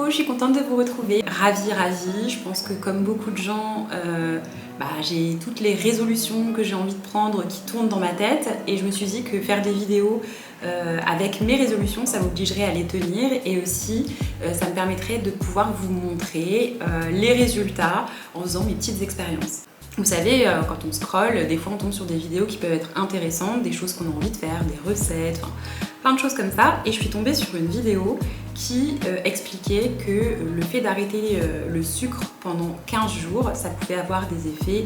je suis contente de vous retrouver. Ravie. Je pense que comme beaucoup de gens, j'ai toutes les résolutions que j'ai envie de prendre qui tournent dans ma tête et je me suis dit que faire des vidéos avec mes résolutions, ça m'obligerait à les tenir et aussi ça me permettrait de pouvoir vous montrer les résultats en faisant mes petites expériences. Vous savez, quand on scrolle, des fois on tombe sur des vidéos qui peuvent être intéressantes, des choses qu'on a envie de faire, des recettes, plein de choses comme ça. Et je suis tombée sur une vidéo qui expliquait que le fait d'arrêter le sucre pendant 15 jours, ça pouvait avoir des effets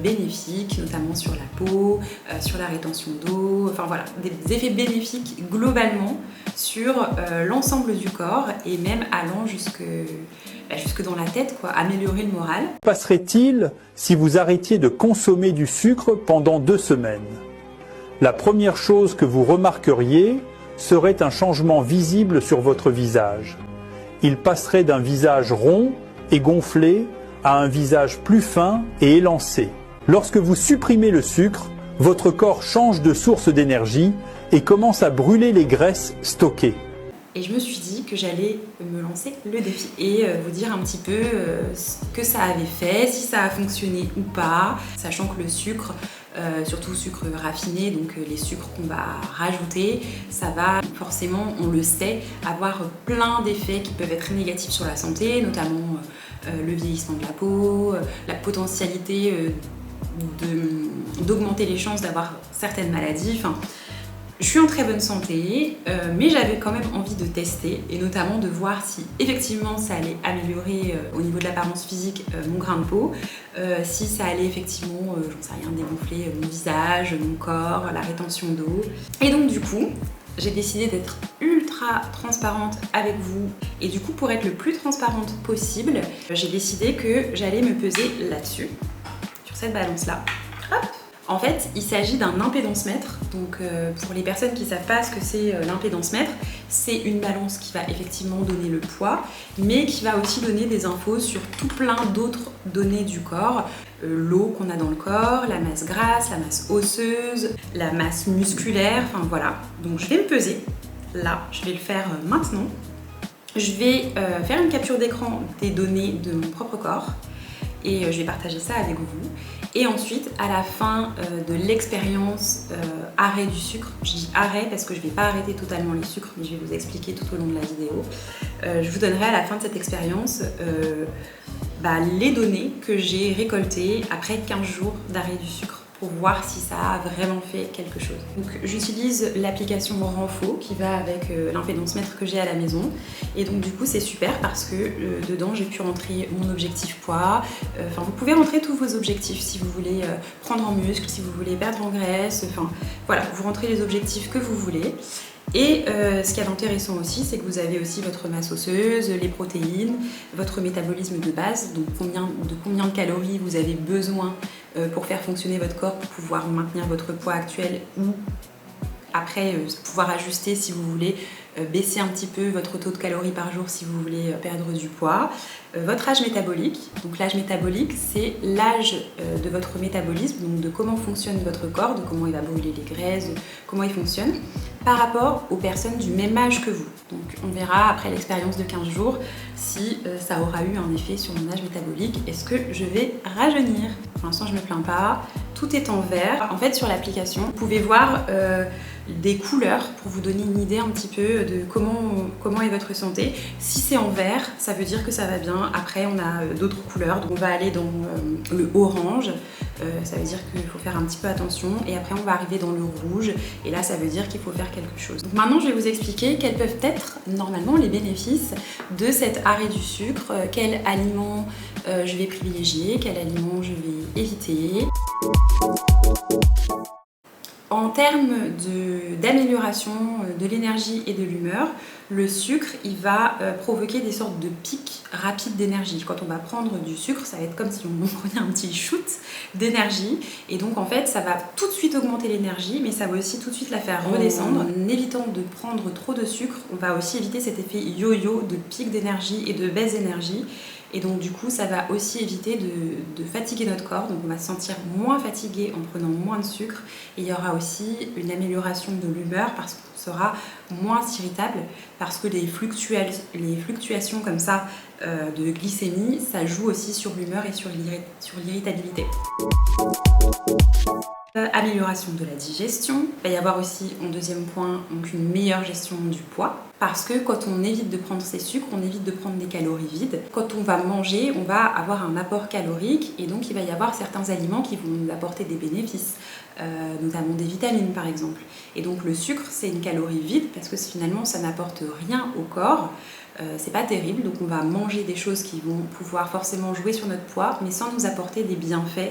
bénéfiques, notamment sur la peau, sur la rétention d'eau, enfin voilà, des effets bénéfiques globalement sur l'ensemble du corps et même allant jusque dans la tête, quoi, améliorer le moral. Que passerait-il si vous arrêtiez de consommer du sucre pendant 2 semaines? La première chose que vous remarqueriez serait un changement visible sur votre visage. Il passerait d'un visage rond et gonflé à un visage plus fin et élancé. Lorsque vous supprimez le sucre, votre corps change de source d'énergie et commence à brûler les graisses stockées. Et je me suis dit que j'allais me lancer le défi et vous dire un petit peu ce que ça avait fait, si ça a fonctionné ou pas, sachant que le sucre, surtout sucre raffiné, donc les sucres qu'on va rajouter, ça va forcément, on le sait, avoir plein d'effets qui peuvent être négatifs sur la santé, notamment le vieillissement de la peau, la potentialité d'augmenter les chances d'avoir certaines maladies. Je suis en très bonne santé, mais j'avais quand même envie de tester et notamment de voir si effectivement ça allait améliorer au niveau de l'apparence physique mon grain de peau, si ça allait effectivement, j'en sais rien, dégonfler mon visage, mon corps, la rétention d'eau. Et donc du coup, j'ai décidé d'être ultra transparente avec vous et du coup pour être le plus transparente possible, j'ai décidé que j'allais me peser là-dessus, sur cette balance-là. Hop. En fait, il s'agit d'un impédance-mètre. Donc, pour les personnes qui ne savent pas ce que c'est l'impédance-mètre, c'est une balance qui va effectivement donner le poids, mais qui va aussi donner des infos sur tout plein d'autres données du corps. L'eau qu'on a dans le corps, la masse grasse, la masse osseuse, la masse musculaire, enfin voilà. Donc, je vais me peser. Là, je vais le faire maintenant. Je vais faire une capture d'écran des données de mon propre corps et je vais partager ça avec vous. Et ensuite, à la fin de l'expérience arrêt du sucre, je dis arrêt parce que je ne vais pas arrêter totalement les sucres, mais je vais vous expliquer tout au long de la vidéo. Je vous donnerai à la fin de cette expérience les données que j'ai récoltées après 15 jours d'arrêt du sucre pour voir si ça a vraiment fait quelque chose. Donc j'utilise l'application Renfo qui va avec l'impédance-mètre que j'ai à la maison et donc du coup c'est super parce que dedans j'ai pu rentrer mon objectif poids, vous pouvez rentrer tous vos objectifs si vous voulez prendre en muscle, si vous voulez perdre en graisse, voilà, vous rentrez les objectifs que vous voulez. Et ce qu'il y a d'intéressant aussi, c'est que vous avez aussi votre masse osseuse, les protéines, votre métabolisme de base, donc combien de calories vous avez besoin pour faire fonctionner votre corps, pour pouvoir maintenir votre poids actuel ou après pouvoir ajuster si vous voulez baisser un petit peu votre taux de calories par jour si vous voulez perdre du poids. Votre âge métabolique, donc l'âge métabolique c'est l'âge de votre métabolisme, donc de comment fonctionne votre corps, de comment il va brûler les graisses, de comment il fonctionne par rapport aux personnes du même âge que vous. Donc on verra après l'expérience de 15 jours si ça aura eu un effet sur mon âge métabolique. Est-ce que je vais rajeunir? Pour l'instant je ne me plains pas, tout est en vert. En fait sur l'application, vous pouvez voir des couleurs pour vous donner une idée un petit peu de comment est votre santé. Si c'est en vert, ça veut dire que ça va bien. Après on a d'autres couleurs, donc on va aller dans le orange, ça veut dire qu'il faut faire un petit peu attention et après on va arriver dans le rouge et là ça veut dire qu'il faut faire quelque chose. Donc maintenant je vais vous expliquer quels peuvent être normalement les bénéfices de cet arrêt du sucre, quels aliments je vais privilégier, quels aliments je vais éviter. En termes d'amélioration de l'énergie et de l'humeur, le sucre il va provoquer des sortes de pics rapides d'énergie. Quand on va prendre du sucre, ça va être comme si on prenait un petit shoot d'énergie et donc en fait ça va tout de suite augmenter l'énergie mais ça va aussi tout de suite la faire redescendre. En évitant de prendre trop de sucre, on va aussi éviter cet effet yo-yo de pic d'énergie et de baisse d'énergie Et donc du coup, ça va aussi éviter de fatiguer notre corps. Donc on va se sentir moins fatigué en prenant moins de sucre. Et il y aura aussi une amélioration de l'humeur parce qu'on sera moins irritable. Parce que les fluctuations comme ça de glycémie, ça joue aussi sur l'humeur et sur l'irritabilité. Amélioration de la digestion. Il va y avoir aussi en deuxième point donc une meilleure gestion du poids parce que quand on évite de prendre ces sucres, on évite de prendre des calories vides. Quand on va manger, on va avoir un apport calorique et donc il va y avoir certains aliments qui vont nous apporter des bénéfices, notamment des vitamines par exemple. Et donc le sucre c'est une calorie vide parce que finalement ça n'apporte rien au corps. C'est pas terrible, donc on va manger des choses qui vont pouvoir forcément jouer sur notre poids, mais sans nous apporter des bienfaits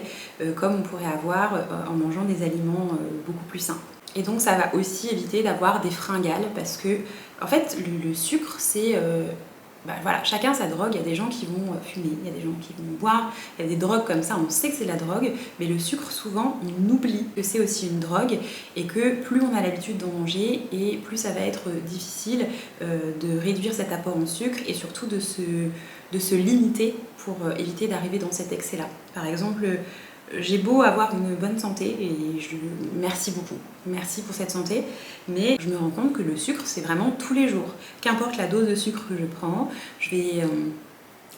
comme on pourrait avoir en mangeant des aliments beaucoup plus sains. Et donc ça va aussi éviter d'avoir des fringales parce que en fait le sucre c'est voilà, chacun sa drogue. Il y a des gens qui vont fumer, il y a des gens qui vont boire, il y a des drogues comme ça, on sait que c'est de la drogue, mais le sucre souvent on oublie que c'est aussi une drogue et que plus on a l'habitude d'en manger et plus ça va être difficile de réduire cet apport en sucre et surtout de se limiter pour éviter d'arriver dans cet excès-là. Par exemple, j'ai beau avoir une bonne santé et merci beaucoup, merci pour cette santé, mais je me rends compte que le sucre c'est vraiment tous les jours. Qu'importe la dose de sucre que je prends, je vais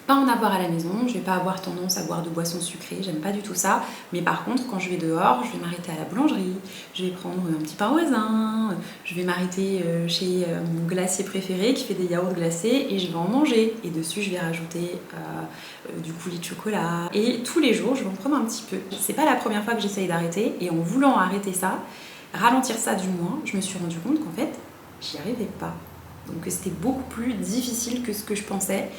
pas en avoir à la maison, je vais pas avoir tendance à boire de boissons sucrées, j'aime pas du tout ça, mais par contre quand je vais dehors, je vais m'arrêter à la boulangerie, je vais prendre un petit pain au raisin, je vais m'arrêter chez mon glacier préféré qui fait des yaourts glacés et je vais en manger, et dessus je vais rajouter du coulis de chocolat, et tous les jours je vais en prendre un petit peu. C'est pas la première fois que j'essaye d'arrêter, et en voulant arrêter ça, ralentir ça du moins, je me suis rendu compte qu'en fait j'y arrivais pas, donc c'était beaucoup plus difficile que ce que je pensais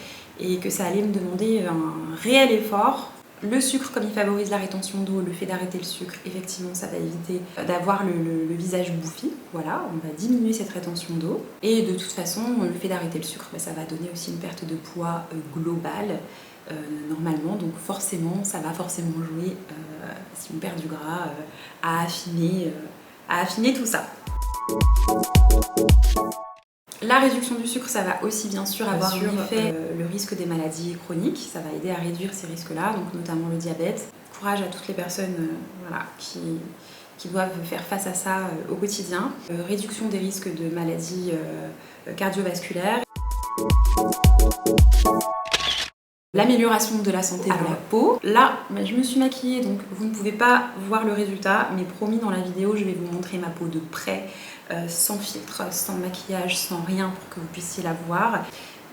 et que ça allait me demander un réel effort. Le sucre, comme il favorise la rétention d'eau, le fait d'arrêter le sucre, effectivement, ça va éviter d'avoir le visage bouffi. Voilà, on va diminuer cette rétention d'eau. Et de toute façon, le fait d'arrêter le sucre, ça va donner aussi une perte de poids globale, normalement. Donc forcément, ça va forcément jouer, si on perd du gras, à affiner tout ça. La réduction du sucre, ça va aussi bien sûr avoir un effet, le risque des maladies chroniques, ça va aider à réduire ces risques-là, donc notamment le diabète. Courage à toutes les personnes voilà, qui doivent faire face à ça au quotidien. Réduction des risques de maladies cardiovasculaires. L'amélioration de la santé de la peau. Là, je me suis maquillée, donc vous ne pouvez pas voir le résultat, mais promis, dans la vidéo, je vais vous montrer ma peau de près, sans filtre, sans maquillage, sans rien, pour que vous puissiez la voir.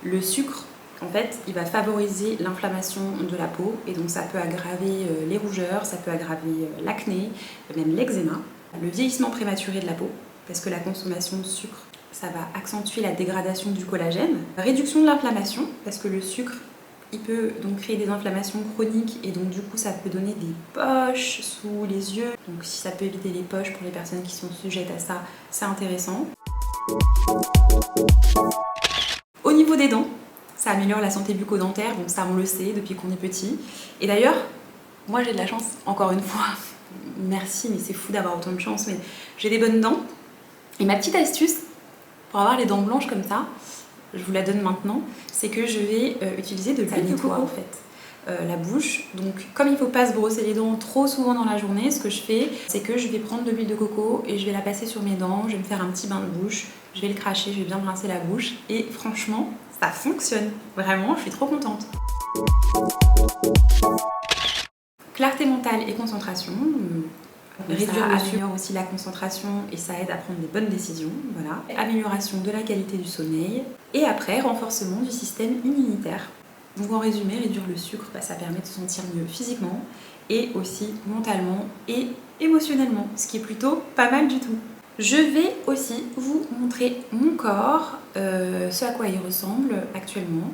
Le sucre, en fait, il va favoriser l'inflammation de la peau, et donc ça peut aggraver les rougeurs, ça peut aggraver l'acné, même l'eczéma. Le vieillissement prématuré de la peau, parce que la consommation de sucre, ça va accentuer la dégradation du collagène. Réduction de l'inflammation, parce que le sucre, il peut donc créer des inflammations chroniques et donc du coup ça peut donner des poches sous les yeux. Donc si ça peut éviter les poches pour les personnes qui sont sujettes à ça, c'est intéressant. Au niveau des dents, ça améliore la santé bucco-dentaire, donc ça on le sait depuis qu'on est petit. Et d'ailleurs, moi j'ai de la chance, encore une fois, merci, mais c'est fou d'avoir autant de chance, mais j'ai des bonnes dents. Et ma petite astuce pour avoir les dents blanches comme ça, je vous la donne maintenant, c'est que je vais utiliser de l'huile de coco en fait. La bouche, donc comme il ne faut pas se brosser les dents trop souvent dans la journée, ce que je fais, c'est que je vais prendre de l'huile de coco et je vais la passer sur mes dents, je vais me faire un petit bain de bouche, je vais le cracher, je vais bien me rincer la bouche et franchement, ça fonctionne. Vraiment, je suis trop contente. Clarté mentale et concentration. Réduire le sucre aussi la concentration et ça aide à prendre des bonnes décisions. Voilà. Amélioration de la qualité du sommeil et après renforcement du système immunitaire. Donc en résumé, réduire le sucre, ça permet de se sentir mieux physiquement et aussi mentalement et émotionnellement, ce qui est plutôt pas mal du tout. Je vais aussi vous montrer mon corps, ce à quoi il ressemble actuellement,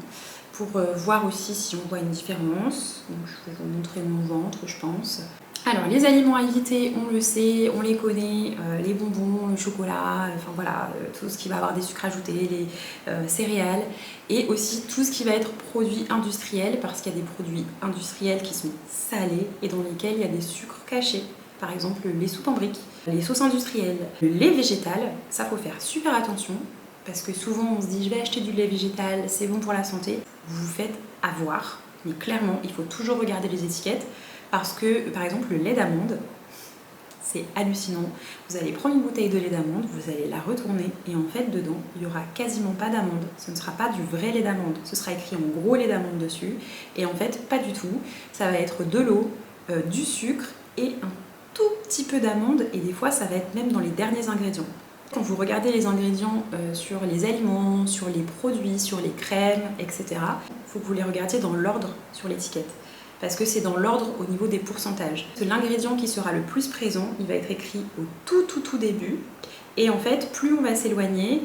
pour voir aussi si on voit une différence. Donc, je vais vous montrer mon ventre, je pense. Alors, les aliments à éviter, on le sait, on les connaît, les bonbons, le chocolat, enfin voilà, tout ce qui va avoir des sucres ajoutés, les céréales, et aussi tout ce qui va être produit industriel, parce qu'il y a des produits industriels qui sont salés et dans lesquels il y a des sucres cachés. Par exemple, les soupes en briques, les sauces industrielles, le lait végétal, ça faut faire super attention, parce que souvent on se dit je vais acheter du lait végétal, c'est bon pour la santé. Vous vous faites avoir. Mais clairement, il faut toujours regarder les étiquettes parce que, par exemple, le lait d'amande, c'est hallucinant. Vous allez prendre une bouteille de lait d'amande, vous allez la retourner et en fait, dedans, il n'y aura quasiment pas d'amande. Ce ne sera pas du vrai lait d'amande. Ce sera écrit en gros lait d'amande dessus et en fait, pas du tout. Ça va être de l'eau, du sucre et un tout petit peu d'amande et des fois, ça va être même dans les derniers ingrédients. Quand vous regardez les ingrédients sur les aliments, sur les produits, sur les crèmes, etc., il faut que vous les regardiez dans l'ordre sur l'étiquette. Parce que c'est dans l'ordre au niveau des pourcentages. L'ingrédient qui sera le plus présent, il va être écrit au tout début. Et en fait, plus on va s'éloigner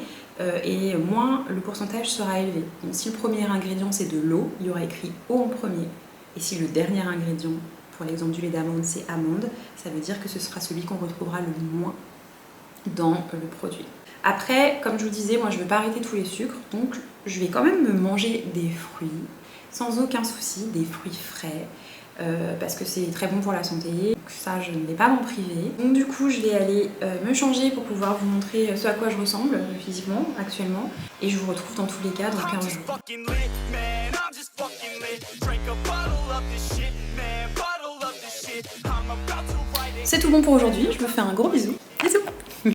et moins le pourcentage sera élevé. Donc si le premier ingrédient c'est de l'eau, il y aura écrit eau en premier. Et si le dernier ingrédient, pour l'exemple du lait d'amande, c'est amande, ça veut dire que ce sera celui qu'on retrouvera le moins dans le produit. Après, comme je vous disais, moi je ne veux pas arrêter tous les sucres, donc je vais quand même me manger des fruits, sans aucun souci, des fruits frais, parce que c'est très bon pour la santé, donc ça je ne vais pas m'en priver. Donc du coup je vais aller me changer pour pouvoir vous montrer ce à quoi je ressemble physiquement actuellement, et je vous retrouve dans tous les cas dans 15 jours. C'est tout bon pour aujourd'hui, je vous fais un gros bisou. Bisous.